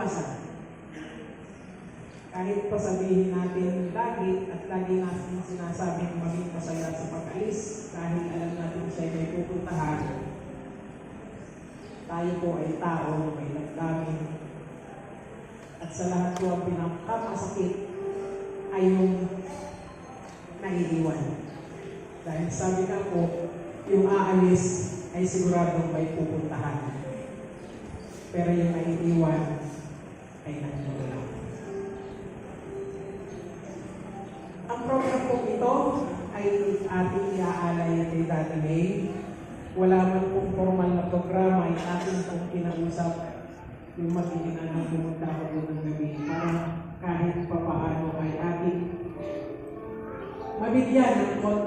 kinabukasan. Kahit pa sabihin natin lagi at lagi natin sinasabing maging masaya sa pag-alis dahil alam natin siya may pupuntahan, tayo po ay tao na may damdamin. At sa lahat po ang pinakamasakit ay yung naiiwan. Dahil sabi nga po, yung aalis ay siguradong may pupuntahan. Pero yung naiiwan ay nagmumula. Ang program po ito ay ating iaalay kay Daddy May. Wala man pong formal na programa ay ating pong kinausap yung magiging anong pumunta ko doon ng gabi para kahit pa paano ay ating mabigyan ng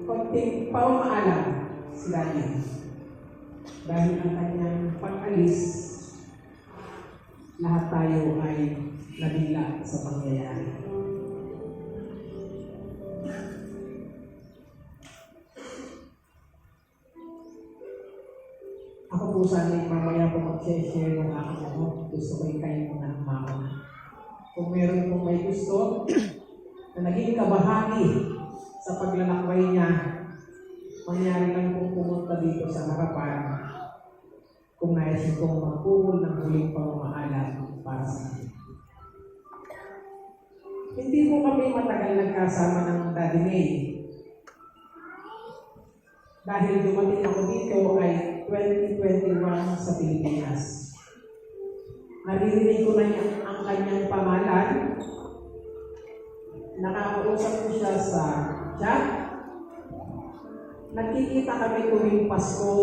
konting pamaalam si Daddy. Dahil ang kanyang pag-alis, lahat tayo ay nabigla sa pangyayari. Ako po sana mamaya po mag-share ng aking gusto ko kayo muna ang mauna. Kung meron pong may gusto na naging kabahagi sa paglalakbay niya, mangyari lang pong pumunta dito sa harapan kung nais itong magpumul ng huling pamamaalam para sa akin. Hindi po kami matagal nagkasama ng Daddy May. Dahil dumating ako dito ay 2021 sa Pilipinas. Naririnig ko na ang kanyang pangalan. Nakakausap ko siya sa chat. Nagkikita kami tuwing Pasko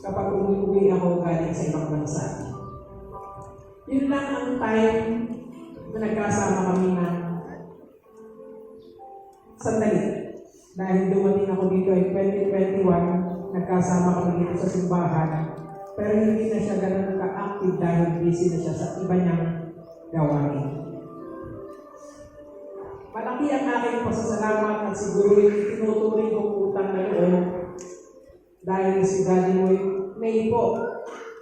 kapag umuwi ako galing sa ibang bansa. Yun lang ang time na nagkasama kami ng sandali. Dahil dumating ako dito ay 2021, nagkasama kami dito sa simbahan, pero hindi na siya ganun ka-active dahil busy na siya sa iba niyang gawain. Malaki ang aking pasasalamat at siguro yung tinuturing kong utang na loob dahil si Daddy May po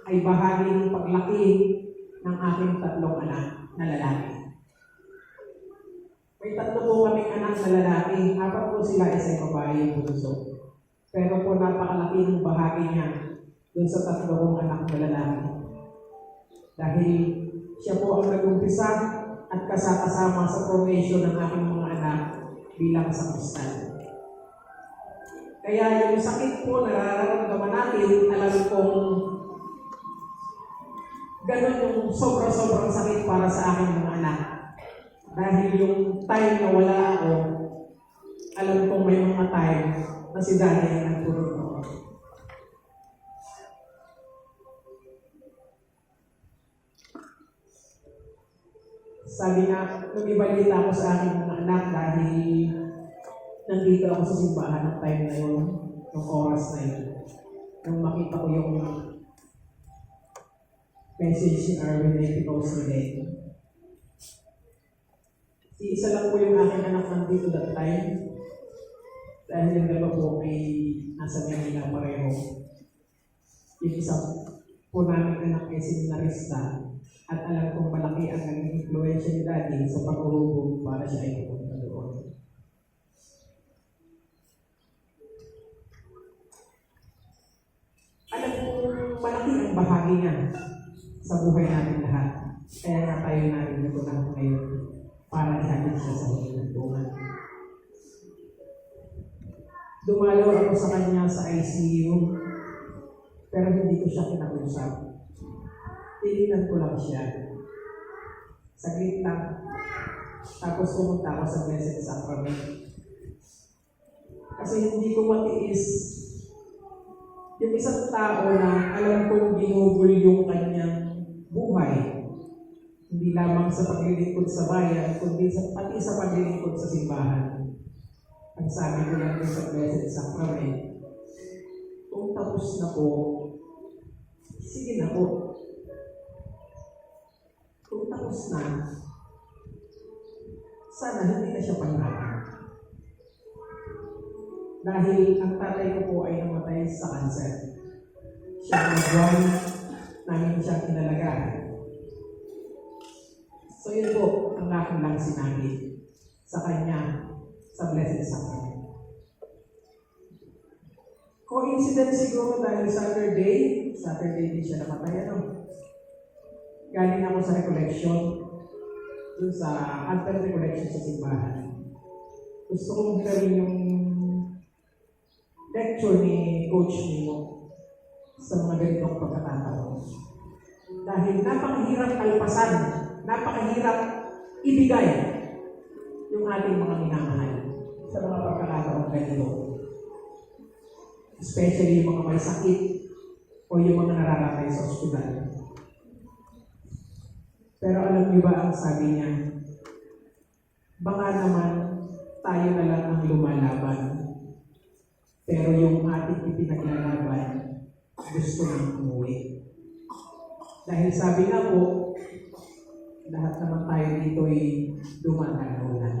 ay bahagi ng paglaki ng aking tatlong anak na lalaki. May tatlo po kaming anak na lalaki, apat po sila isang babae yung bunso. Pero po napakalaki ng bahagi niya dun sa tatlo kong anak na lalaki. Dahil siya po ang nag-umpisa at kasama sa formation ng aking mga anak bilang sakristan. Kaya yung sakit po na nararamdaman natin, alam kong ganun yung sobrang sakit para sa aking mga anak. Dahil yung time na wala ako, alam kong may mga time na si Daddy ay nagtulog ako. Sabi nga, nung ibalita ako sa aking mga anak dahil nandito ako sa simbahan ng time na yun, ng oras na yun. Nung makita ko yung message ni Arvin na ipipost ni isa lang po yung aking anak nandito that time. Dahil yung dalawa po ay nasa Manila pareho. Yung isa po namin anak ay seminarista. At alam kong malaki ang naging influensya ni Daddy sa pag-urubog para siya ay pupunta doon. Alam kong malaki ang bahagi niya sa buhay natin lahat. Kaya nga tayo natin dito na ngayon para ihatid siya sa huling ng tungan. Dumalo ako sa kanya sa ICU, pero hindi ko siya kinausap. Tinignan ko lang siya. Saglit lang. Tapos pumunta ako sa Blessed Sacrament. Kasi hindi ko matiis yung isang tao na alam kong ginugol yung kanyang buhay. Hindi lamang sa paglilingkod sa bayan, kundi pati sa paglilingkod sa simbahan. Ang sabi ko lang din sa Blessed Sacrament, kung tapos na po, sige na po. Kung tapos na, sana hindi na siya panlaban. Dahil ang tatay ko po ay namatay sa cancer. Siya ang buwan namin siyang inalagaan. So yun po ang aking lang sinabi sa kanya sa Blessed Sacrament. Coincidence siguro dahil Saturday din siya namatay, ano? Galing ako sa recollection, dun sa after recollection sa simbahan. Gusto kong gawin yung lecture ni Coach Mimo sa mga ganitong pagkakataon. Dahil napakahirap kalpasan, napakahirap ibigay yung ating mga minamahal sa mga pagkakataon ganito. Especially yung mga may sakit o yung mga nararatay sa ospital. Pero alam niyo ba ang sabi niya? Baka naman tayo na lang ang lumalaban. Pero yung ating ipinaglalaban, gusto nang umuwi. Dahil sabi nga po, lahat naman tayo dito ay dumadaan.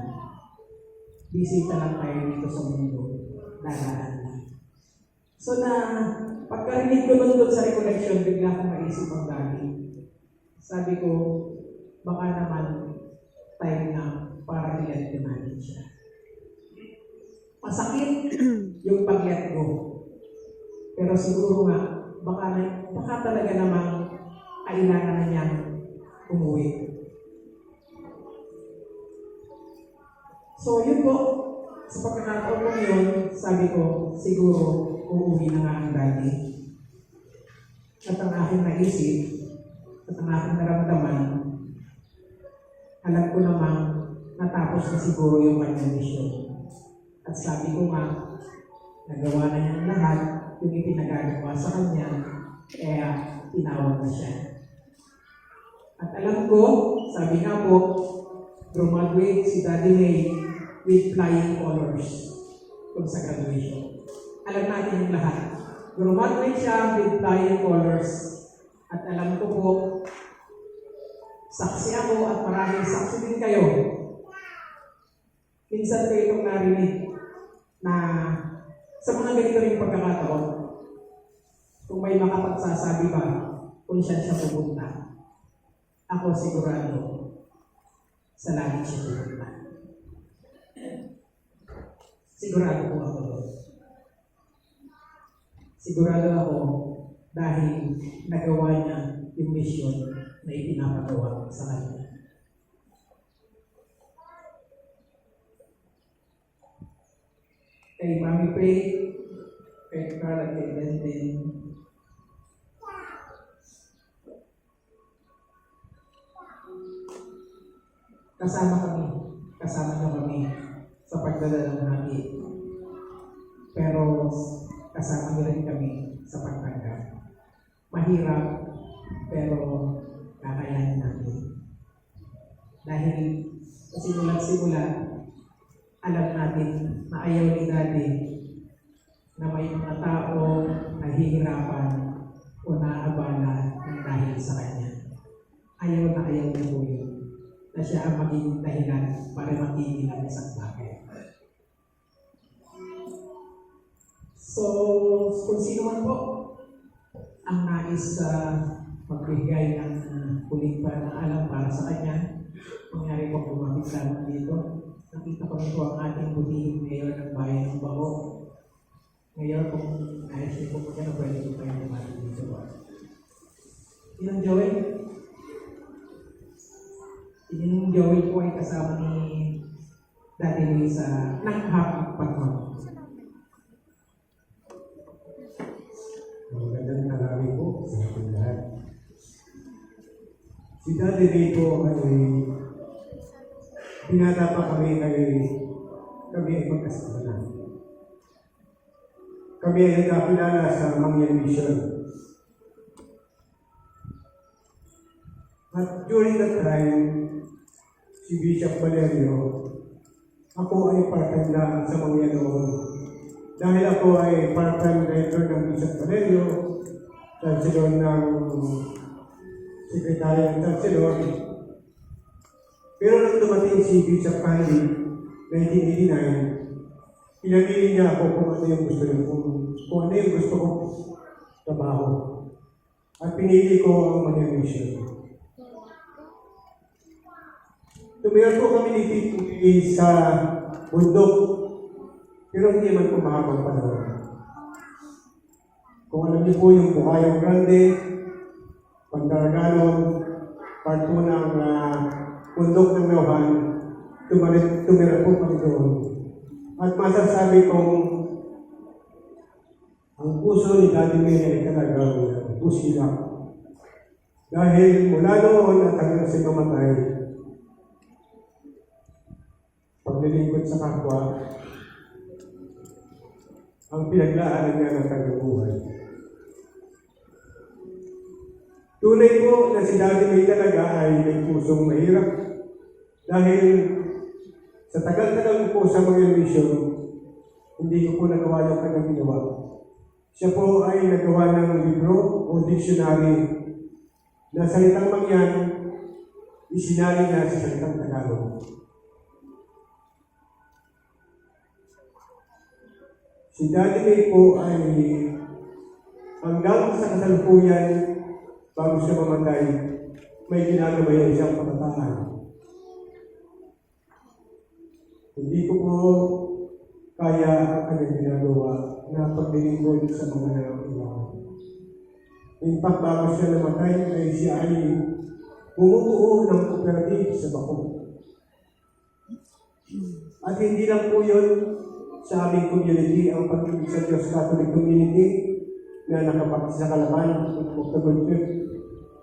Bisita lang tayo dito sa mundo. Dadaan lang. So na, pagkarinig ko nun doon sa recollection, bigla akong maisip ang dami. Sabi ko, baka naman time na para i-let go natin siya. Masakit yung pag-let go. Pero siguro nga, baka talaga namang kailangan na niyang umuwi. So yun po, sa pagkakataon ko yun, sabi ko, siguro uuwi na nga ang daddy. At ang aking naisip, at ang aking naramdaman, alam ko namang natapos na siguro yung kanyang mission. At sabi ko nga, nagawa na niya lahat yung ipinagagawa sa kanya, kaya tinawag na siya. At alam ko, sabi nga po, graduate si Daddy May with flying colors kung sa graduation. Alam natin yung lahat. Graduate siya with flying colors. At alam ko po, saksi ako at maraming saksi din kayo. Minsan ko itong narinig na sa mga ganito rin pagkakataon, kung may makapagsasabi ba kung saan siya pupunta, ako sigurado sa langit siya pupunta. Sigurado po ako doon. Sigurado ako dahil nagawa niya yung mission na ipinapagawa sa kanya. Kay Mami Faye, kay Carl at kay Lenden, kasama niyo kami sa pagdala ng hati. Pero kasama niyo rin kami sa pagtanggap. Mahirap, pero kakayanin natin. Dahil sa simula't-simula, alam natin na ayaw ni Daddy na may mga tao nahihirapan o naabala ng dahil sa kanya. Ayaw na ayaw niya po yun, na siya ang magiging dahilan para matigil ang isang bagay. So, kung sino man po ang nais magbigay ng huling panaalam para sa kanya, mangyari po kumapit lamang dito. Nakita ko nito ang ating butihing mayor ng bayan ng Bago. Mayor, kung nais niyo po magkano, pwede po kayo kumapit dito po. Inang Joel? Inang Joel po ay kasama ni Daddy Lee sa Nanghap Pagmam. Magandang tanghali po sa ating lahat. Si Daddy Lee po ay binata pa kami ay magkasama. Kami ay nagkakilala sa Mangyan Mission. At during that time, si Bishop Valerio, ako ay part-time lang sa Mangyan noon. Dahil ako ay part-time director ng Bishop Valerio, Chancellor ng Secretary ng Chancellor. Pero nung dumating si Bishop Candy, 1989, pinamili niya ako kung ano yung gusto niya, kung ano yung gusto kong trabaho. At pinili ko ang Mangyan Mission. tumira po kami ni sa bundok, pero hindi man po mahabang panahon. Kung alam niyo po yung Bukayo Grande, Pandaraganon, part po ng bundok ng Nauhan, tumira po kami doon. At masasabi kong ang puso ni Daddy May ay talagang pusilak. Dahil mula noon at hanggang sa mamatay, paglilingkod sa kapwa, ang pinaglaanan niya ng kanyang buhay. Tunay po na si Daddy May talaga ay may pusong mahirap dahil sa tagal-tagal po sa mga mission, hindi ko po nagawa yung kanyang ginawa. Siya po ay nagawa ng libro o dictionary na salitang Mangyan, isinali niya sa salitang Tagalog. Si Daddy May po ay hanggang sa kasalukuyan bago siya mamatay, may ginagawa niya isang pamataan. Hindi ko po kaya ang kanyang ginagawa na paglilingkod sa mga nangangailangan. In fact, bago siya namatay, ay siya ay bumubuo ng cooperative sa Bako. At hindi lang po yun sa aming community, ang pag-ibig sa Diyos Catholic Community na nakapagod sa Kalaban, October 5th.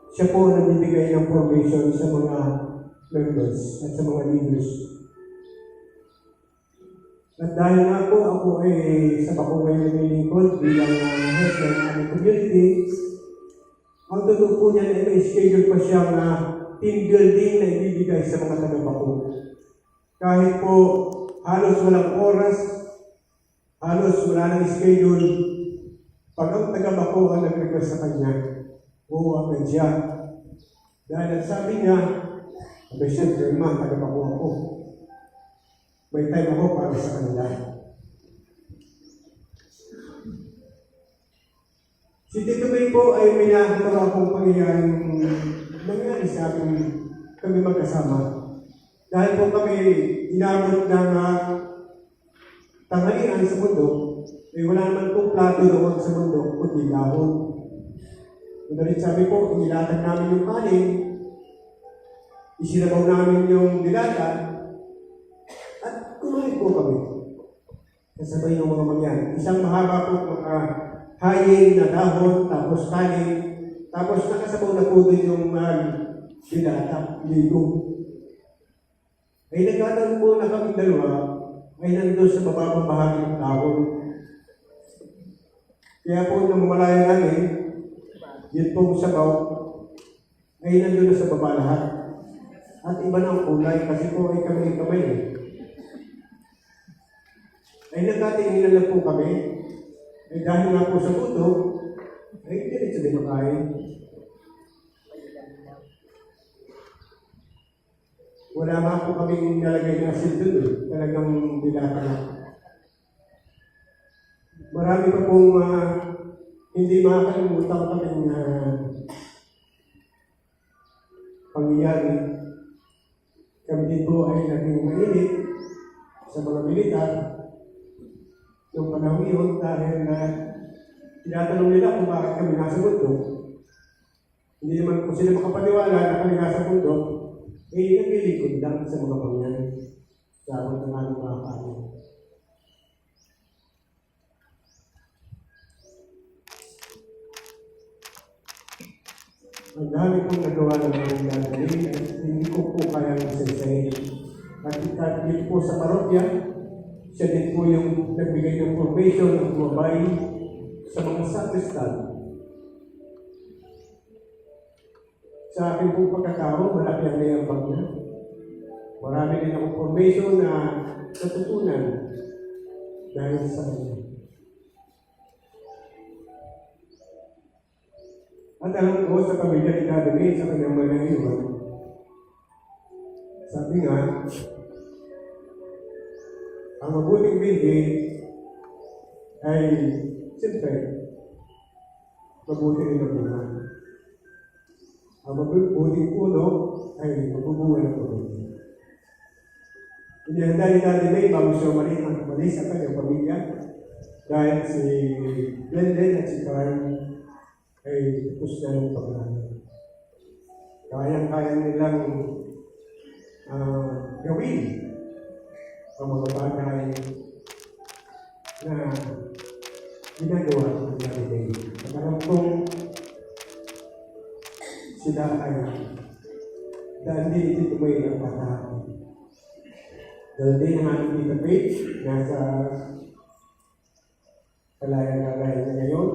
Siya po nagbibigay ng formation sa mga members at sa mga leaders. At dahil nga po ako ay sa Bako ngayon nilingkod bilang head ng aming community, ang totoo po niya ay may schedule pa siyang team building na ibibigay sa mga taga-Bako. Kahit po halos walang oras, halos wala nang schedule, pag ang taga-Bako ang nag-request sa kanya, uuwakan siya. Dahil ang sabi niya, sabi siya, German, taga-Bako ako. May time ako para sa kanila. Si Tito May po ay may nakatawa kong pangyayaring nangyari sa akin kami magkasama. Dahil po kami inabot ng tanghalian sa mundo, eh wala naman pong plato doon sa mundo, kundi dahon. Madalit sabi po, inilatag namin yung kanin, isinabaw namin yung dilata, at kumain po kami. Kasabay ng mga Mangyan. Isang mahaba po mga hayin na dahon, tapos kanin, tapos nakasabaw na po din yung dilata, ligo. Ay nagkataon po na kami dalawa ay nandun sa bababang bahagi ng dahon. Kaya po nang malaya namin, yun pong sabaw ay nandun na sa baba lahat. At iba ng kulay kasi po ay kamay-kamay eh. Ay nagkatinginan lang po kami. Ay dahil nga po sa buto, ay diretso din makain. Wala nga po kaming nalagay na asin dun eh. Talagang dilata na. Marami pa pong hindi makakalimutan kaming pangyayari. Kami din po ay naging mainit sa mga militar noong panahon yun dahil tinatanong nila kung bakit kami nasa mundo. Hindi naman po sila makapaniwala na kami nasa mundo, eh naglilikod lang sa mga pangyan sa abot ng aming mga kanin. Ang dami pong nagawa ng mga dadali at hindi ko po kayang isasay. At dito po sa parokya, siya din po yung nagbigay ng formation ng bumabay sa mga sacristan. Sa akin pong pagkatao, malaki ang nayambang niya. Marami din akong formation na natutunan dahil sa kanya. At alam ko sa pamilya ni Daddy May, sa kanyang manahimang, sabi nga, ang mabuting binhi ay, siyempre, mabuti rin ang bunga. Ang mabuting puno ay mabubuhay ng mabuti. Inihanda ni Daddy May bago siya umalis sa kanyang pamilya dahil si Glenden at si Carl ay tapos na ng paglalaan. Kaya nilang gawin ang mga bagay na ginagawa ng Daddy May. At alam kong sila ay dahil din ito may ang patahakin. Dahil din ang ating Tita Faith, nasa kalaya-kalaya na ngayon,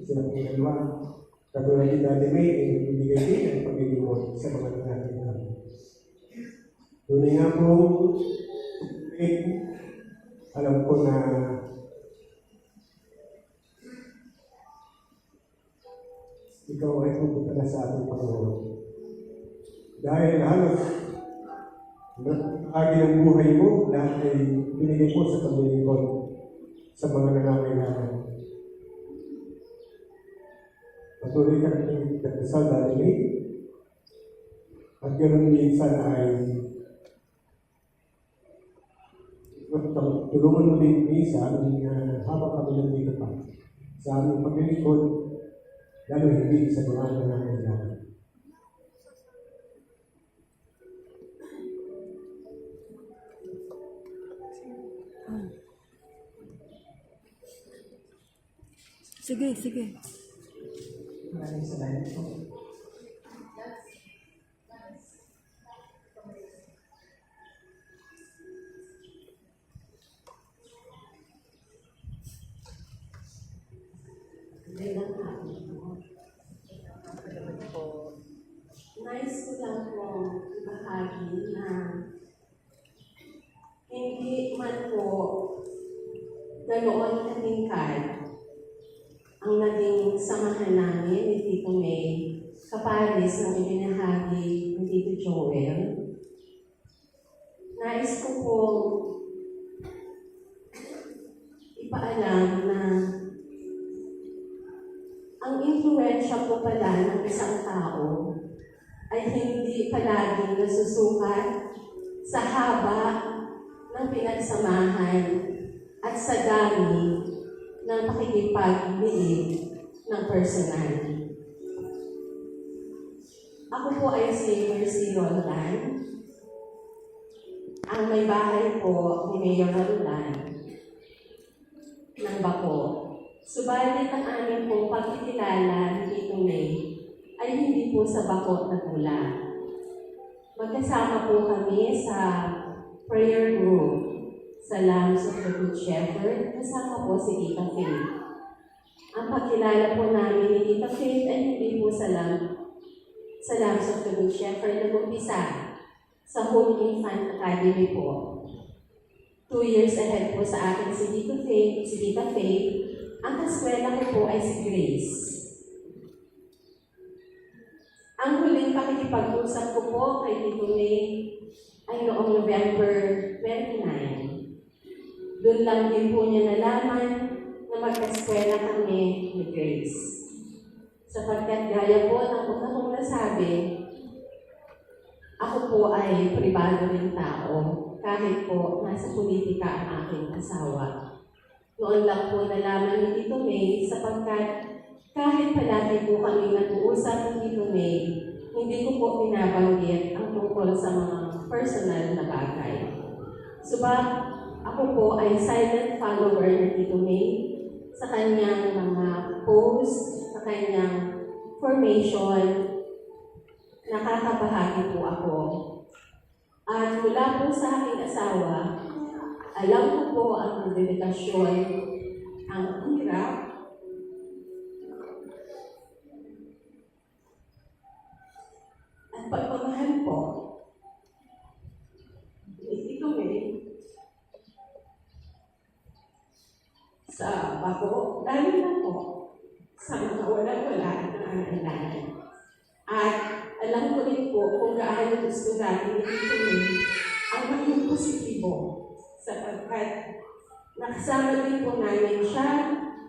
sila pong dalawa. Katulad ni Daddy May, ay nagbibigay din ang paglilingkod sa mga nangyayari. Tunay nga po, alam ko na ikaw ay pupunta na sa ating Panginoon. Dahil halos agi ng buhay mo, lahat ay binigay mo sa paglilingkod sa mga nangangailangan. Patuloy ka ng nagdasal Daddy May, at ganoon din sana ay tulungan mo din kami sa aming habang kami nandito pa sa aming paglilingkod, lalo hindi sa mga nangangailangan. Sige, sige. Maraming salamat po. Magandang hapon po. Nais ko lang po ibahagi na hindi man po ganoon katingkad ang naging samahan namin ni Tito May kapares ng ibinahagi ni Tito Joel. Nais ko po ipaalam na ang influensya po pala ng isang tao ay hindi palaging nasusukat sa haba ng pinagsamahan at sa dami ng pakikipag-liib ng personal. Ako po ay si Mercy Roldan. Ang may bahay po ni Mayor Roldan ng Bako. Subalit ang aming pong pagkikilala ni Tito May ay hindi po sa Bako nagmula. Magkasama po kami sa prayer group sa Lambs of the Good Shepherd, kasama po si Tita Faith. Ang pagkilala po namin ni Tita Faith ay hindi po sa Lambs of the Good Shepherd nag-umpisa sa Home Infant Academy po. 2 years ahead po sa akin si Tita Faith. Ang kaskwela ko po ay si Grace. Ang huling pakikipag-usap ko po kay Tito May ay noong November 29. Doon lang din po niya nalaman na magkaskwela kami ni Grace. Sapagkat gaya po ng una kong nasabi, ako po ay pribado rin tao, kahit po nasa politika ang aking asawa. Noon lang po nalaman ni Tito May sapagkat kahit palagi po kami nag-uusap ni Tito May, hindi ko po binabanggit ang tungkol sa mga personal na bagay. Subalit, ako po ay silent follower ni Tito May sa kanyang mga posts, sa kanyang formation, nakakabahagi po ako. At mula po sa aking asawa, alam ko po ang dedikasyon, ang hirap, at pagmamahal po ni Tito May sa Bako, lalo na po sa mga wala-wala na nangangailangan. At alam ko rin po kung gaano gusto natin ni Tito May ang maging positibo sapagkat nakasama din po namin siya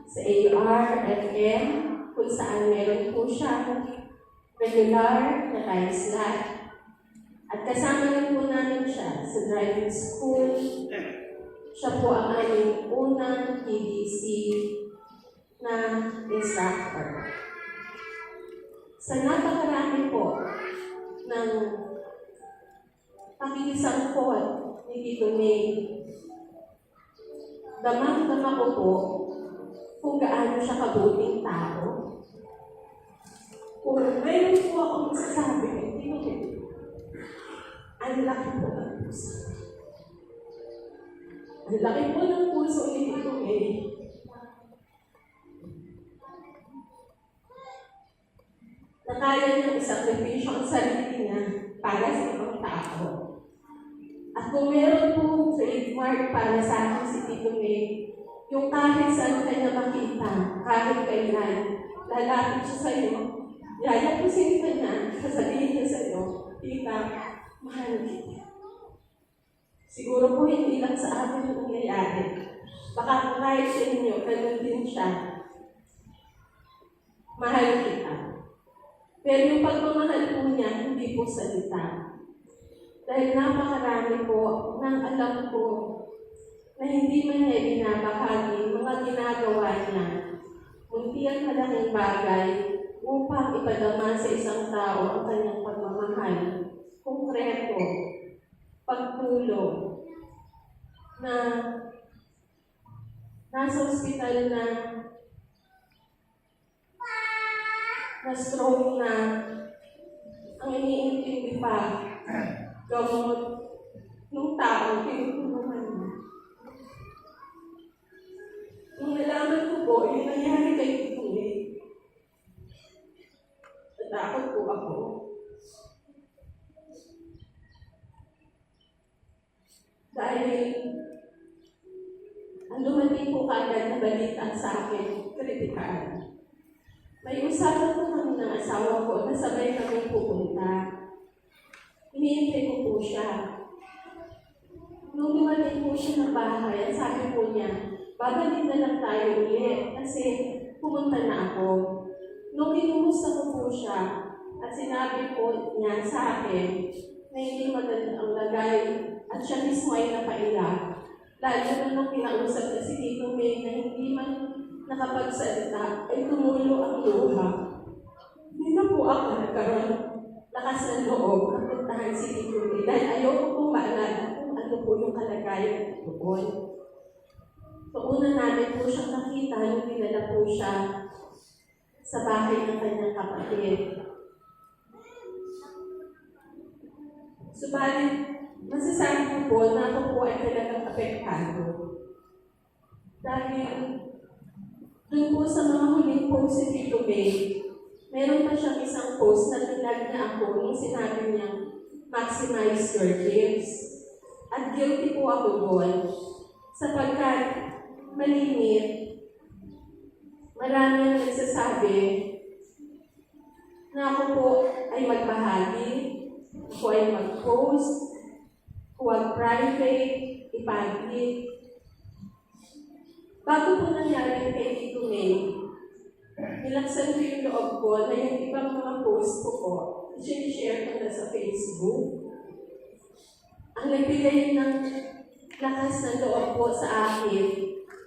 sa AR, FM, kung saan meron po siya regular na time slot. At kasama rin po namin siya sa driving school. Siya po ang aming unang PDC na instructor. Sa napakarami po ng pakikisangkot ni Tito May, damang-dama ko po kung gaano siya kabuting tao. Kung mayroon po akong masasabi kay Tito May, ang laki po ng puso. Ang laki po ng puso ni Tito May. Na kaya niyang isakripisyo ang sarili niya para sa ibang tao. At kung meron po trademark para sa akin si Tito May, yung kahit saan kanya makita, kahit kailan, lalapit siya sa iyo, yayapusin ka niya, sasabihin niya sa iyo, Tita, mahal kita. Siguro po hindi lang sa akin ang nangyayari. Baka kahit sa inyo, ganun din siya. Mahal kita. Pero yung pagmamahal po niya, hindi po salita. Dahil napakarami po ng alam ko na hindi man niya binabahagi mga ginagawa niya. Munti ang malaking bagay upang ipadama sa isang tao ang kanyang pagmamahal. Konkreto, pagtulong, na nasa ospital na stroke na ang iniintindi pa gamot ng tao tinutulungan niya. Nung nalaman ko po, yung nangyari kay Tito May, natakot po ako. Dahil ang dumating po kaagad na balita sa akin, kritikal. May usapan po kami ng asawa ko na sabay kami pupunta. Iniintay ko po siya. Nung dumating po siya ng bahay, ang sabi po niya, babalik na lang tayo ulit kasi pumunta na ako. Nung kinumusta ko po siya at sinabi po niya sa akin na hindi maganda ang lagay at siya mismo ay napaiyak. Lalo na nung kinausap na si Tito May na hindi man nakapagsalita ay tumulo ang luha. Hindi na po ako nagkaroon lakas ng loob na puntahan si Tito May dahil ayoko pong maalala kung ano po yung kalagayan doon. So una namin po siyang nakita nung dinala po siya sa bahay ng kanyang kapatid. Subalit, masasabi ko po na ako po ay talagang apektado. Dahil doon po sa mga huling post si Tito May, meron pa siyang isang post na tinag niya ako nung sinabi niya, maximize your gifts. At guilty po ako doon sapagkat malimit, marami ang nagsasabi na ako po ay magbahagi, ako ay mag-post, huwag private, i-public. Bago po nangyari kay Tito May, nilaksan ko yung loob ko na yung ibang mga post ko po, share ko na sa Facebook. Ang nagbigay ng lakas ng loob po sa akin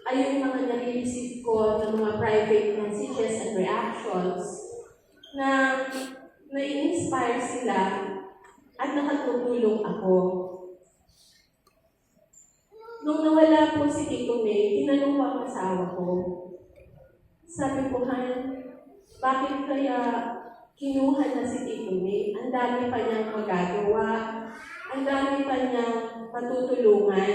ay yung mga nare-receive ko ng mga private messages and reactions na na-inspire sila at nakatutulong ako. Nung nawala po si Tito May, tinanong ko ang asawa ko. Sabi ko, Han, bakit kaya kinuha na si Tito May? Ang dami pa niyang magagawa, ang dami pa niyang matutulungan,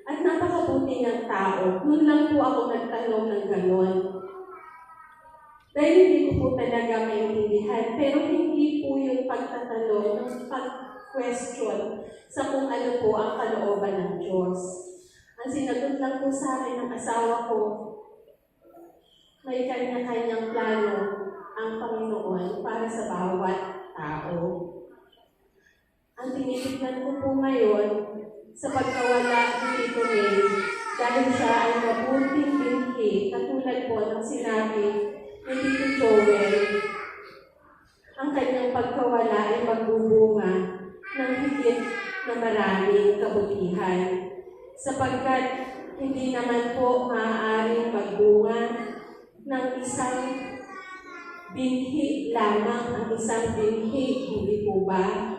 at napakabuti niyang tao. Noon lang po ako nagtanong ng ganon. Dahil hindi ko po talaga maintindihan, pero hindi po yung pagtatanong ng pag-question sa kung ano po ang kalooban ng Diyos. Ang sinagot lang po sa akin ng asawa ko, may kanya-kanyang plano ang Panginoon para sa bawat tao. Ang tinitignan ko po ngayon sa pagkawala ni Tito May, dahil siya ay mabuting binhi, katulad po ng sinabi ni Tito Joel, ang kanyang pagkawala ay magbubunga ng higit na maraming kabutihan sapagkat hindi naman po maaaring magbunga ng isang binhi lamang ang isang binhi, hindi po ba?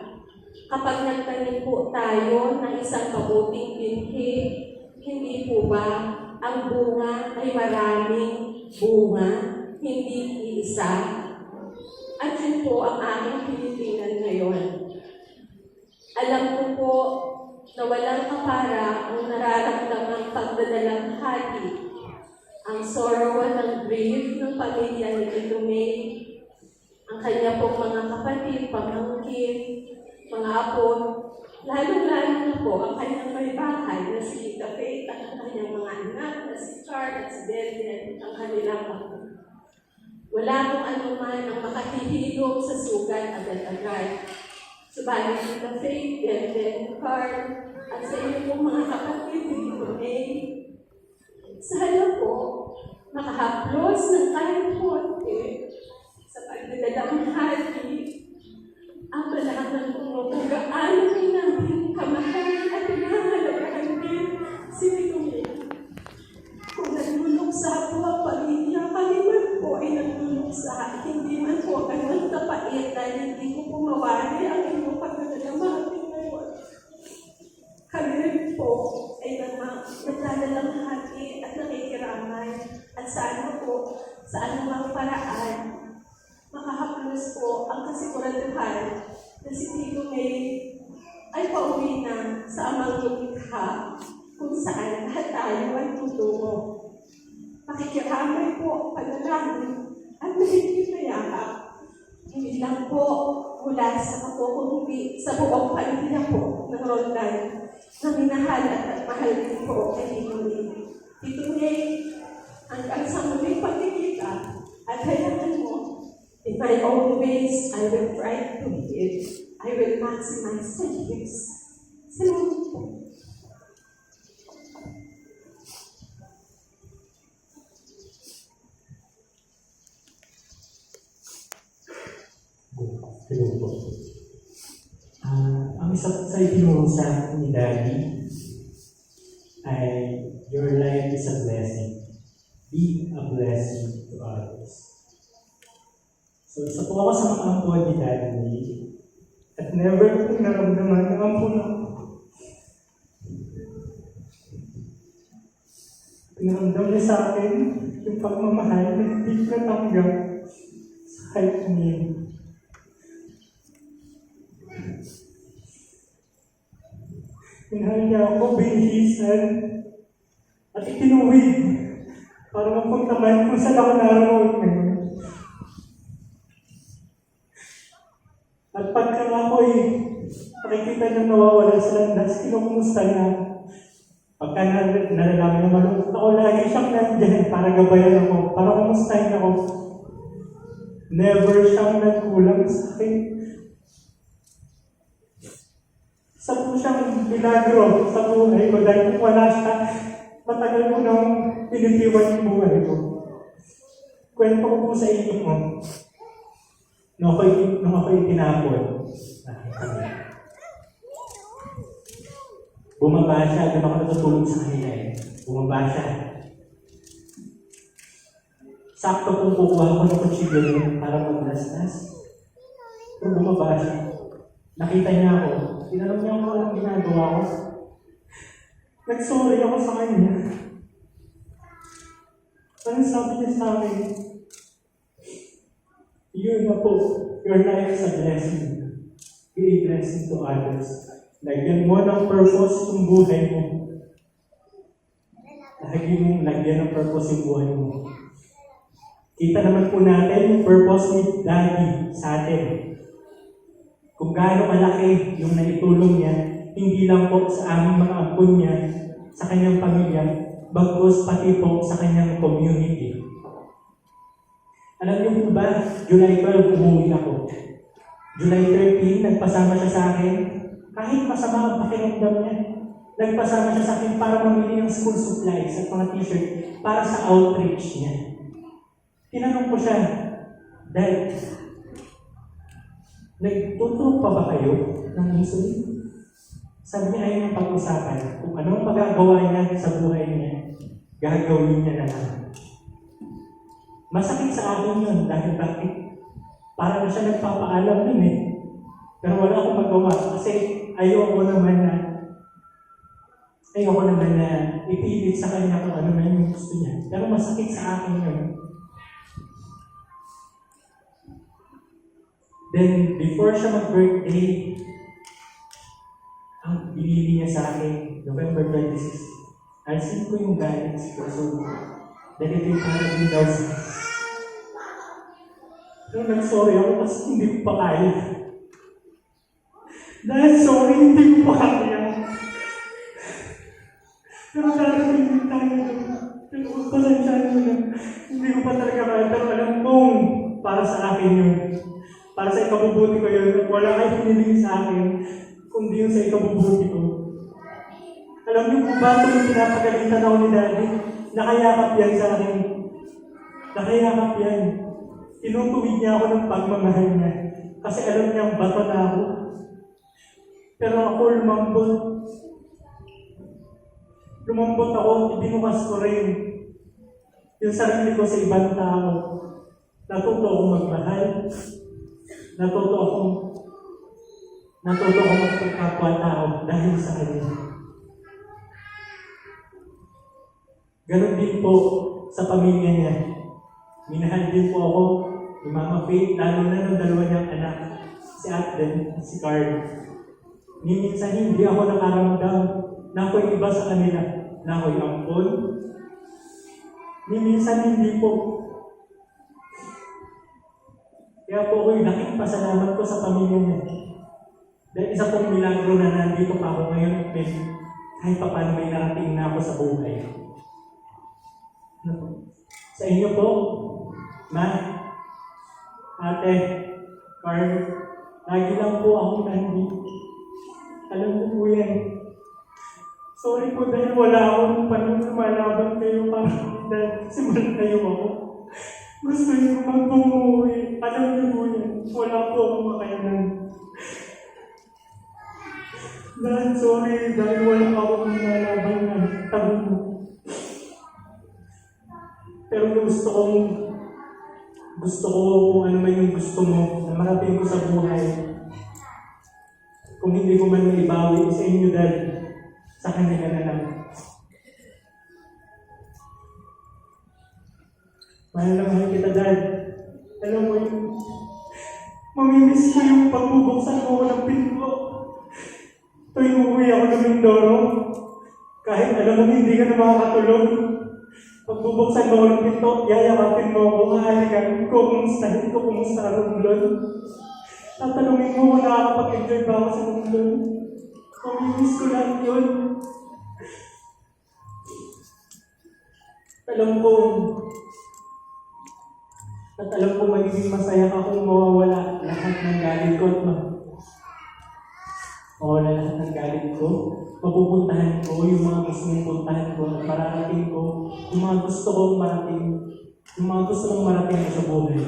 Kapag nagtanim po tayo ng isang mabuting binhi, hindi po ba ang bunga ay maraming bunga, hindi iisa? At yun po ang aking tinitingnan ngayon. Alam ko po na walang kapara ang nararamdamang pagdadalamhati, ang sorrow at ang grief ng pamilya ni Tito May, ang kanya pong mga kapatid, pamangkin, mga apo, lalo-lalo na po ang kanyang may bahay na si Tita Faith at ang kanyang mga anak na si Carl at si Denden, ang kanilang apo. Wala pong anuman ang makahihilom sa sugat agad-agad. Subalit Tita Faith, Denden, Carl, at sa inyo pong mga kapatid ni Tito May, sana po makahaplos ng kahit konti sa pagdadalamhati ang malaman ko kung gaano namin kamahal at pinahalagahan din si Tito May. Kung nagluluksa po ang pamilya, kami man po ay nagluluksa. Hindi man po ganun kapait dahil hindi ko po mawari ang inyong pagdadalamhati ngayon. Kami rin po ay nagdadalamhati at nakikiramay at sana po sa anumang paraan makahaplos po ang kasiguraduhan na si Tito May ay pauwi na sa amang lumikha kung saan lahat tayo ay tutungo. Makikiramay po, panalangin at mahigit na yakap. Hindi lang po mula sa kapukundi sa buong pamilya po ng Roldan na minahal at mahal din po kay Tito May. Tito May, hanggang sa muling pagkikita at hayaan mo, in my own ways, I will try to give. I will maximize the gifts. Salamat po. Hello po. Ang isa sa itinuro sa akin ni Daddy ay your life is a blessing. Be a blessing to others. So, isa po ako sa mga ampon ni Daddy at never ko naramdaman ang ampon ako. Pinaramdam niya sa akin yung pagmamahal na hindi ko natanggap sa kahit niyo. Minahal niya ako, binihisan, at itinuwid para mapunta man kung saan ako naroon ngayon. At pagka ako'y nakikita niyang nawawala sa landas, kinukumusta niya. Pagka nalalaman niya malungkot ako, lagi siyang nandiyan para gabayan ako, para kumustahin ako. Never siyang nagkulang sa akin. Isa po siyang milagro sa buhay ko dahil kung wala siya, matagal ko nang pinitiwan yung buhay ko. Kwento ko po sa inyo mo. Nung ako'y tinapon. Bumaba siya, doon ako natutulog sa kanila eh. Bumaba siya. Sakto kong kukuha ko ng kutsilyo niya para maglaslas. Pero bumaba siya. Nakita niya ako. Tinanong niya ako anong ginagawa ko. Nag-sorry ako sa kanya. Anong sabi niya sa akin? Yun na po, your life is a blessing. Be a blessing to others. Lagyan mo ng purpose yung buhay mo. Lagyan ng purpose yung buhay mo. Kita naman po natin yung purpose ni Daddy sa atin. Kung gaano malaki yung naitulong niya, hindi lang po sa aming mga ampon niya, sa kanyang pamilya, bagkus pati po sa kanyang community. Alam niyo po ba, July 12 umuwi ako. July 13, nagpasama siya sa akin. Kahit masama ang pakiramdam niya, nagpasama siya sa akin para mamili ng school supplies at mga t-shirt para sa outreach niya. Tinanong ko siya, Dad, nagtuturo pa ba kayo ng insulin? Sabi niya ayaw niyang pag-usapan. Kung anong magagawa niya sa buhay niya, gagawin niya na lang. Masakit sa akin yun dahil bakit? Para na siya nagpapaalam nun eh. Pero wala akong magawa kasi ayoko naman na ipilit sa kanya kung ano na yung gusto niya. Pero masakit sa akin yun. Then, before siya mag-birthday, ang binili niya sa akin, November 26, alsin ko yung galit ko. So, dahil ito yung para din daw sa pero nag-sorry ako kasi hindi ko pa kaya. Dahil sorry, hindi ko pa kaya. Pero darating din tayo. Pero pasensyahan mo na. Hindi ko pa talaga kaya. Pero alam kong para sa akin yun. Para sa ikabubuti ko yun. At wala kayo piniling sa akin kundi yun sa ikabubuti ko. Alam niyo kung ba ito yung pinapagalitan ako ni Daddy? Nakayakap yan sa akin. Nakayakap yan. Tinutuwid niya ako ng pagmamahal niya. Kasi alam niyang bato na ako. Pero ako lumambot. Lumambot ako, ibinukas ko rin yung sarili ko sa ibang tao. Natuto akong magmahal. Natuto akong magpagkapwa-tao dahil sa kanya. Ganon din po sa pamilya niya. Minahal din po ako ni Mama Faith, lalo na ng dalawa niyang anak, si Atden at si Carl. Minsan hindi ako nakaramdam na ako'y iba sa kanila, na ako'y ampon. Minsan hindi po. Kaya po ako'y laking pasalamat ko sa pamilya niya. Dahil isa pong milagro na nandito pa ako ngayon, kahit pa paano may narating na ako sa buhay. Sa inyo po, Ma, Ate, Carl, lagi lang po akong nandito. Alam mo po yan. Sorry po dahil wala akong panong lumalaban kayo para simulan kayo ako. Gusto niyo magbumuwi. Alam niyo po yan. Wala po akong makayanan. Dahil sorry dahil wala akong lumalaban na tabi mo. Pero gusto ko kung ano man yung gusto mo na marating ko sa buhay. Kung hindi ko man maibawi sa inyo dahil sa kanya ka na lang. Mahal na mahal kita dahil alam mo yung mamimiss ko yung pagbubuksan ko ng pinto. Tuwing umuwi ako ng Mindoro, kahit alam mo hindi ka na makakatulog, pagbubuksan mo ng pinto, yayakapin mo ako, hahalikan ko, kumustahin ko, kumusta ang Romblon. Tatanungin mo kung nakakapag-enjoy ba ako sa Romblon. Mamimiss ko lang yun. Alam ko magiging masaya ka kung mawawala lahat ng galit ko at mawawala lahat ng galit ko. Mapupuntahan ko yung mga gusto mong puntahan ko at mararating ko yung mga gusto kong marating, yung mga gusto mong marating ko sa buhay.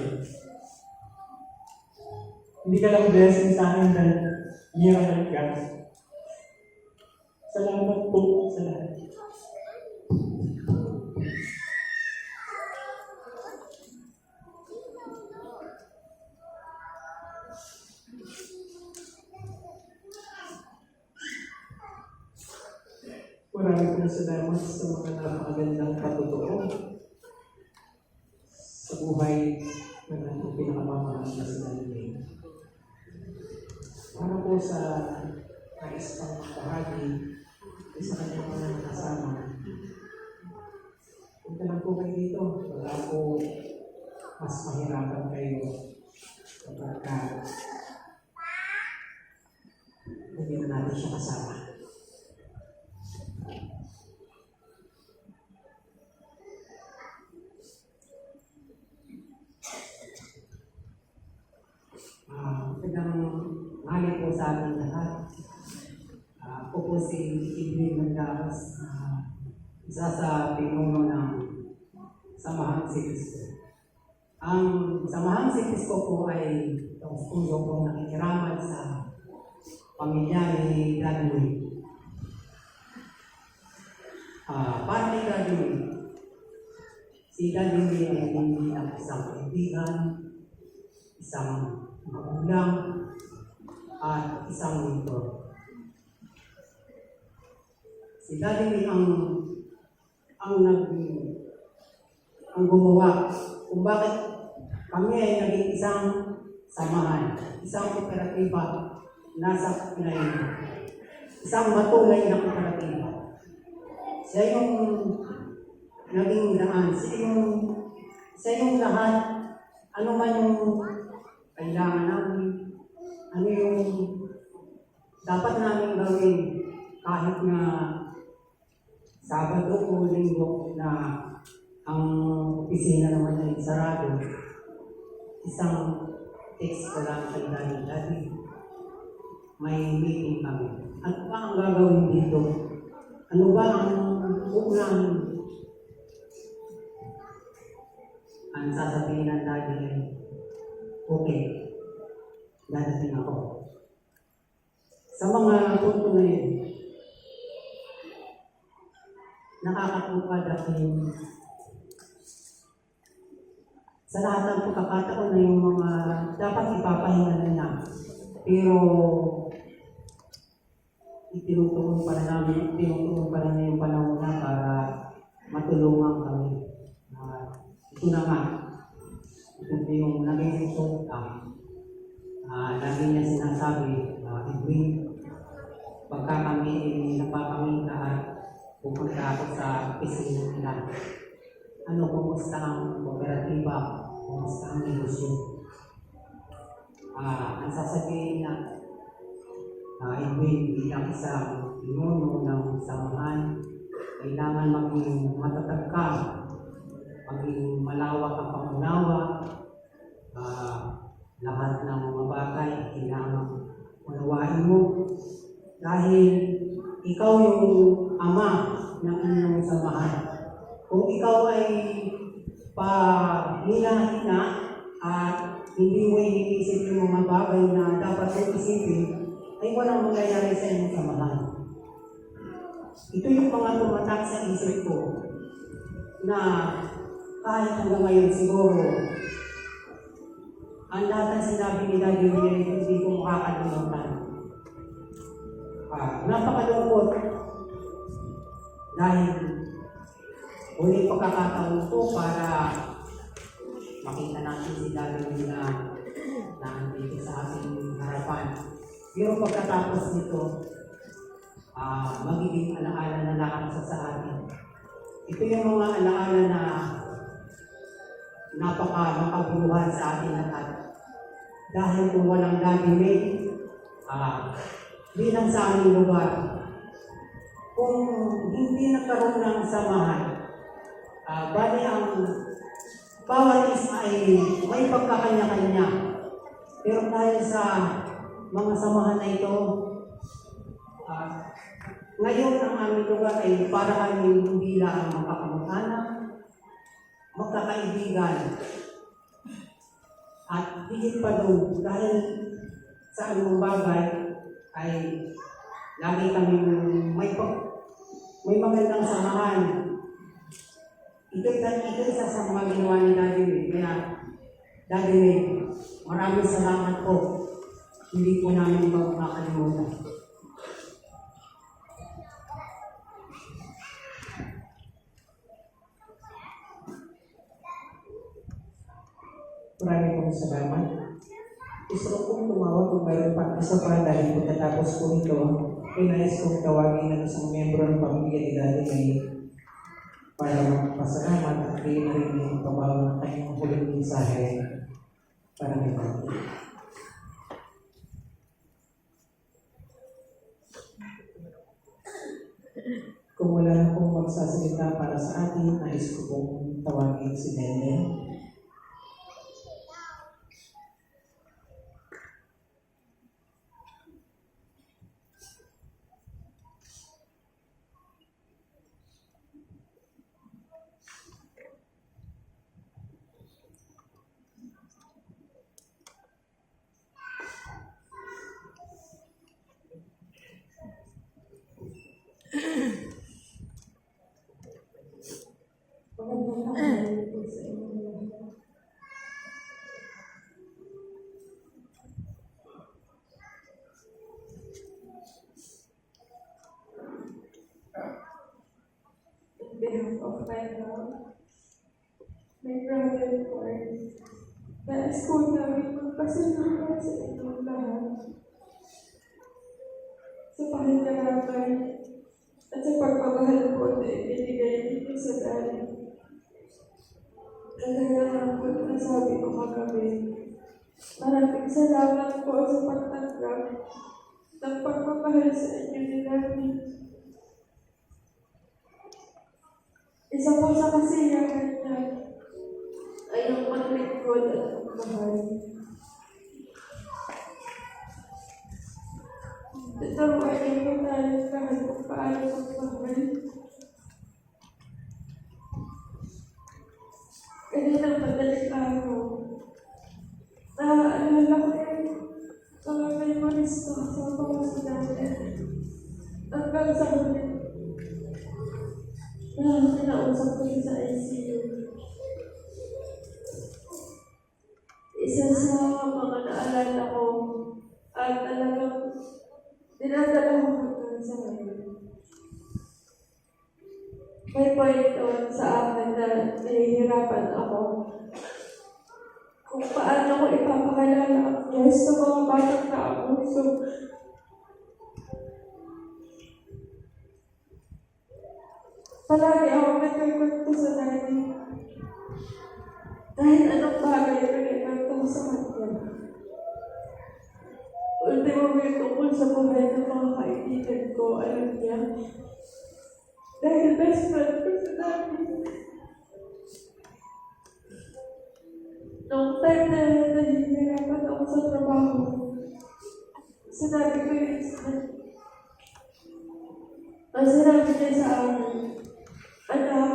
Hindi ka lang blessing sa akin dahil miracle ka. Salamat po sa lahat. Maraming salamat sa mga napakagandang patotoo sa buhay ng ating pinakamamahal na si Daniel. Para po sa nais pang bahagi sa kanyang mga nakasama. Punta lang po kayo dito. Wala po mas mahirapan kayo kapag hindi na natin siya kasama. Magandang hali po sa ating lahat. Ako po si Idrin Mandaros, isa sa pinuno ng Samahang si Cristo. Ang Samahang si Cristo po ay itong studio po nakikiraman sa pamilya ni Daniel. para kay Daddy May, si Daddy May ay hindi lang isang kaibigan, isang magulang, at isang mentor. Si Daddy May ang gumawa kung bakit kami ay naging isang samahan, isang kooperatiba nasa Pinayin, isang matulay na kooperatiba. Siya yung naging daan, siya yung lahat, ano man yung kailangan namin, ano yung dapat namin gawin kahit na Sabado o Linggo na ang opisina naman ay sarado. Isang text ko lang kay Daddy, may meeting kami. Ano ba ang gagawin dito? Ano ba ang uunahin? Ang sasabihin ng Daddy ay, okay, dadating ako. Sa mga punto na yun, nakakatuwa dahil sa lahat ng pagkakataon na yung mga dapat ipapahinga na lang. Pero tinutuon pa na yung panahon na para matulungan kami. Ito naman, ito yung naging resulta. Lagi niya sinasabi, Edwin, pagka kami napapamita at pupunta ako sa opisina nila, kumusta ang kooperatiba, kumusta ang negosyo. Ang sasabihin niya, Edwin, bilang isang pinuno ng samahan, kailangan maging matatag ka, maging malawak ang pangunawa, lahat ng mga bagay kailangan unawain mo dahil ikaw yung ama ng inyong samahan. Kung ikaw ay hina-hina at hindi mo iniisip yung mga bagay na dapat mong isipin, ay walang mangyayari sa inyong samahan. Ito yung mga tumatak sa isip ko na kahit hanggang ngayon siguro, ang lahat ng sinabi ni Daddy May hindi ko makakalimutan. Napakalungkot dahil huling pagkakataon ko para makita natin si Daddy May na nandito sa ating harapan. Pero pagkatapos nito, magiging alaala na lang sa atin. Ito yung mga alaala na makabuluhan sa atin lahat. Dahil kung walang Daddy May, bilang sa aming lugar, kung hindi nagkaroon ng samahan, bali ang bawat isa ay may pagkakanya-kanya. Pero dahil sa mga samahan na ito, ngayon ang aming lugar ay para kami bilang magkakamag-anak, magkakaibigan, at higit pa doon dahil sa anong bagay ay lagi kami may magandang samahan. Ito isa sa mga ginawa ni Daddy May. Kaya Daddy May, maraming salamat po. Hindi po namin makakalimutan. Maraming pong salamat. Gusto ko pong tumawag kung mayroon pa isa pa dahil pagkatapos po ito, ay nais kong tawagin ng isang miyembro ng pamilya ni Daddy May para magpasalamat at kayo na rin yung tumawag ng kanyang huling mensahe para kay Daddy. Kung wala na pong magsasalita para sa atin, nais ko pong tawagin si Nene. Salamat po sa inyo. On behalf of my mom, my brother Ford, nais ko namin magpasalamat sa inyong lahat sa pakikarapan at sa pagmamahal po na ibinigay ninyo sa dali. Kaya po nasabi ko kagabi, maraming salamat po sa pagtanggap ng pagmamahal sa inyo ni Namin. Isa po sa kasiyahan niya ay ang paglingkod at pagmamahal. Tuturuan niyo po tayo lahat kung paano magmahal. Kaninang madaling araw, naaalala ko yung mga memories na kasama ko sa dati. Hanggang sa huli, kinausap ko siya sa ICU. Isa sa mga naalala ko at talagang dinadala ko hanggang sa ngayon. May point doon sa akin na nahihirapan ako kung paano ko ipapakilala ang Diyos sa mga batang naabuso. Palagi ako nagkakwento sa dati. Kahit anong bagay na nagkakwento ko sa kanya. Ultimo may tungkol sa buhay ng mga kaibigan ko, alam niya. Dahil best friend ko sa dati. Noong time na nahihirapan ako sa trabaho, sinabi ko yun sa sinabi niya sa akin, anak,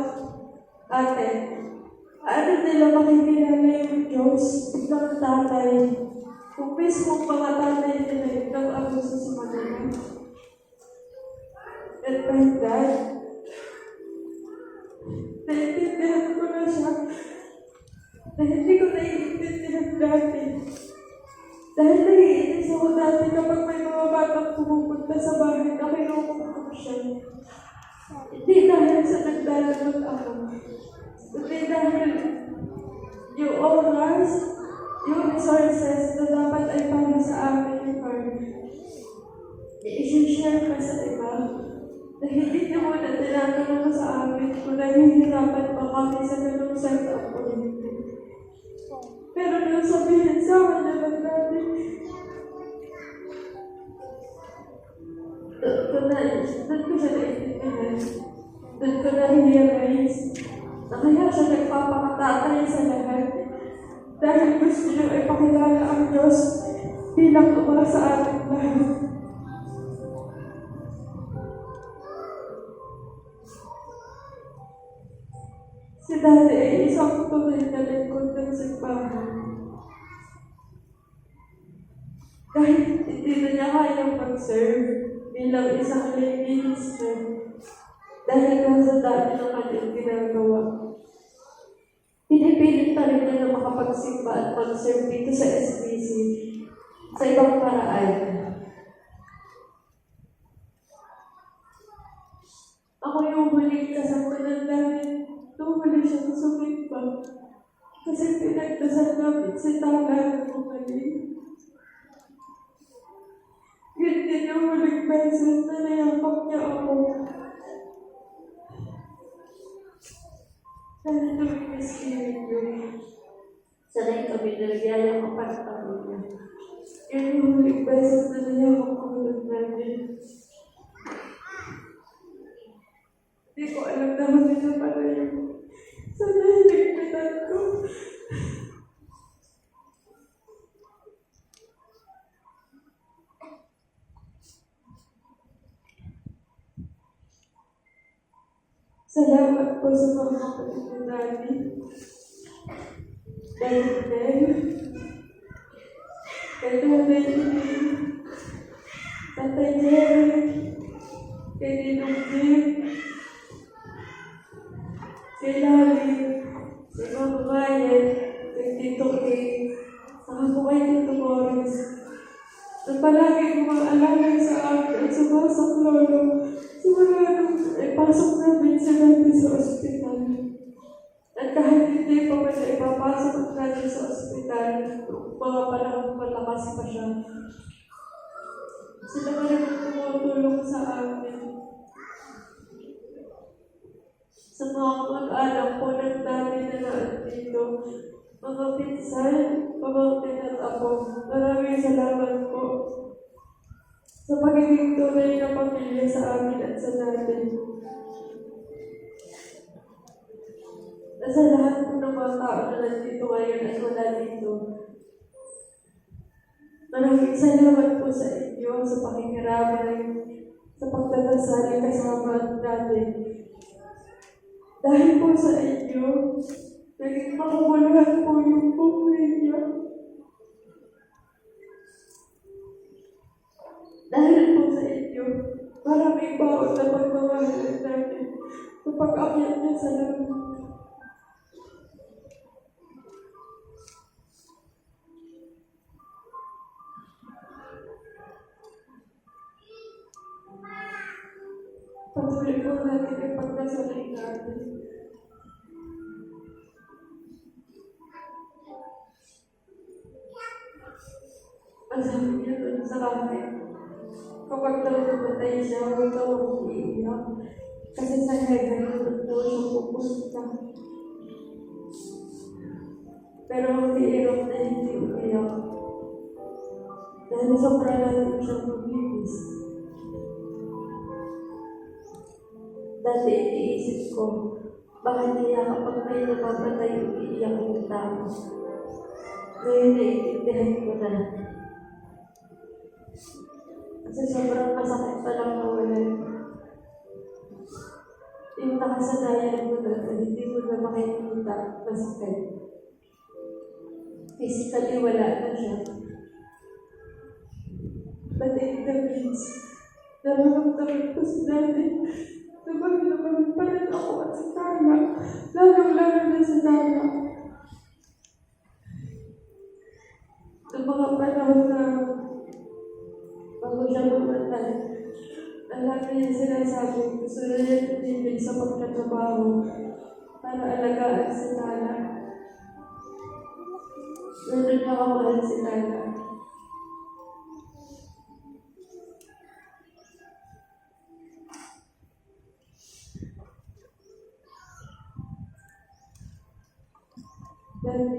ate, paano nila makikilala yung Diyos ng tatay kung mismo mga tatay nila yung nag-abuso sa kanila? And my dad, naiintindihan ko na siya na hindi ko naiintindihan dati. Dahil naiinis ako dati kapag may mga batang pumupunta sa bahay na kinukumpong siya. Hindi dahil sa nagdalagot ako. Hindi dahil yung oras, yung resources na dapat ay para sa amin ni Lord. I-share ka sa iba na hindi niyo muna tinatanong sa amin kung nahihirapan pa kami sa ganung setup o hindi. Pero nung sabihin sa akin naman natin, doon ko siya naiintindihan. Doon ko na-realize na kaya siya nagpapakatatay sa lahat. Dahil gusto niyo ipakilala ang Diyos bilang Ama sa ating lahat. Si Daddy ay isang tunay na lingkod ng simbahan. Kahit hindi na niya kayang mag-serve bilang isang lay minister dahil nasa dami ng kanyang ginagawa. Pinipilit pa rin niya na makapagsimba at mag-serve dito sa SBC sa ibang paraan. Ako yung huling kasampunan namin nung huli siyang sumimba kasi pinagdasal namin si Tala na bumalik. Yun din yung huling beses na nayakap niya ako. Dahil tuminis yun. Sanay kami na nagyayakapan kami niya. Yun yung huling beses na nayakap ako ng namin. Hindi ko alam na kami na pala yung sa nahiligpitan ko. Salamat po sa mga kapatid na namin. Dahil kay Tatay Tatay Jerry, kay Ninong Jim, kay Lali, hindi pa pala ipapasok ang natin sa ospital. Mga panahon malakas pa siya. Sila pa rin ang tumutulong sa amin. Sa mga mag-anak po ng dami na naandito, mga pinsan, pamangkin at ako, maraming salamat po sa pagiging tunay na pamilya sa amin at sa natin. Sa lahat po ng mga tao na nandito ngayon at wala dito, maraming salamat po sa inyo, sa pakikiramay, sa pagdadasal kasama natin. Dahil po sa inyo, naging makabuluhan po yung pamilya. Dahil po sa inyo, maraming baon na pagmamahalan natin sa pag-akyat niya sa langit. Patuloy po natin ang pagdasalay natin. Ang sabi niya doon sa akin, kapag daw namatay siya, huwag daw akong iiyak. Kasi sa heaven, doon daw siya pupunta. Pero ang iirap na hindi umiyak. Dahil sobra natin siyang magbibis. Dati iniisip ko, bakit kaya kapag may namamatay, umiiyak yung tao? Ngayon naiintindihan ko na. Kasi sobrang masakit pa lang nawalan. Yung nakasanayan mo na, hindi mo na makikita, masakit. Physically, wala na siya. But in the means, nararamdaman ko si dati. Naman pa rin ako at si Tana. Lalo na si Tana. Sa mga panahon na bago siya mamatay, lagi niya sinasabi, gusto na niya tumigil sa pagtatrabaho para alagaan si Tana. Ganun nakamahal si Tana. Dati,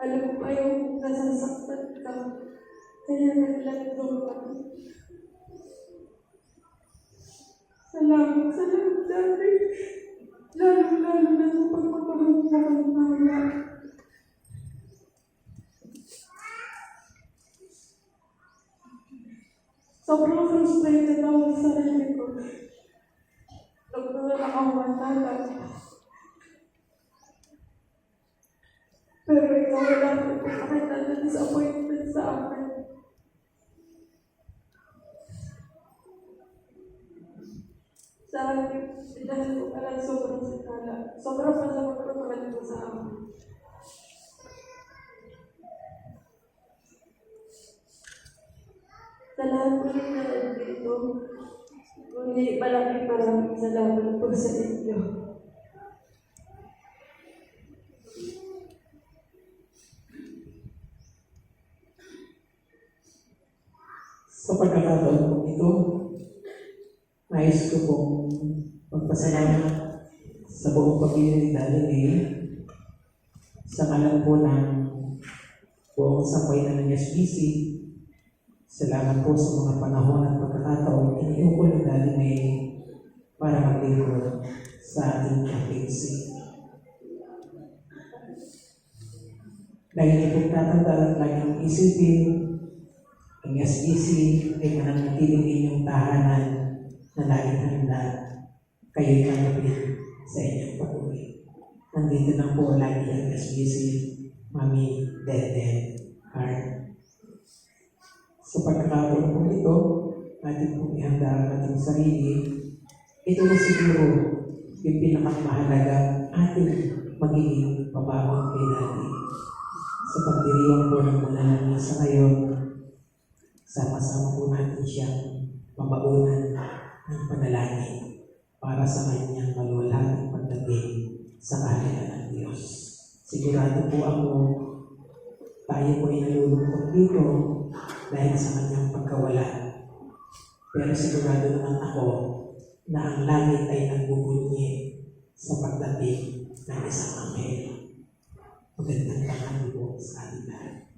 alam mo ba yung nasasaktan ka, kaya naglalaro ka. Salamat dati. Lalo na sa pagpapahal ka ng Tana. Sobrang frustrated ako sa sarili ko. Nagdala ako ng Tana. Pero ikaw wala ko nakita na disappointment sa akin. Sa akin, dahil ko pala sobrang sa Tana. Sobrang pa sa pagpapahal ko sa akin. Sa lahat ko rin na nandito, ngunit maraming salamat po sa inyo. Sa pagkakataon po ito, nais ko pong magpasalamat sa buong pamilya ni Daddy May sa kalan po ng buong sampay ng SBC. Salamat po sa mga panahon at pagkakataon iniupo ni Daddy May para maglingkod sa ating agency. Dahil ito tatandaan at laging isipin, ang SBC ay mananatiling inyong tahanan na laging handa kayo'y tanggapin sa inyong pag-uwi. Nandito na po lagi ang SBC, Mami, Dede, Heart. Sa pagkakataon po ito, atin pong ihanda ang ating sarili. Ito na siguro yung pinakamahalaga ating magiging pabawang kay Daddy. Sa pagdiriwang po ng mga namin sa ngayon, sama-sama po natin siyang mabaunan ng panalangin. para sa kanyang maluwalhating pagdating sa kaharian ng Diyos. Sigurado po ako, tayo po ay nalulungkot dito dahil sa kanyang pagkawala. Pero sigurado naman ako na ang langit ay nagbubunyi sa pagdating ng isang anghel. Magandang tanghali po sa ating lahat.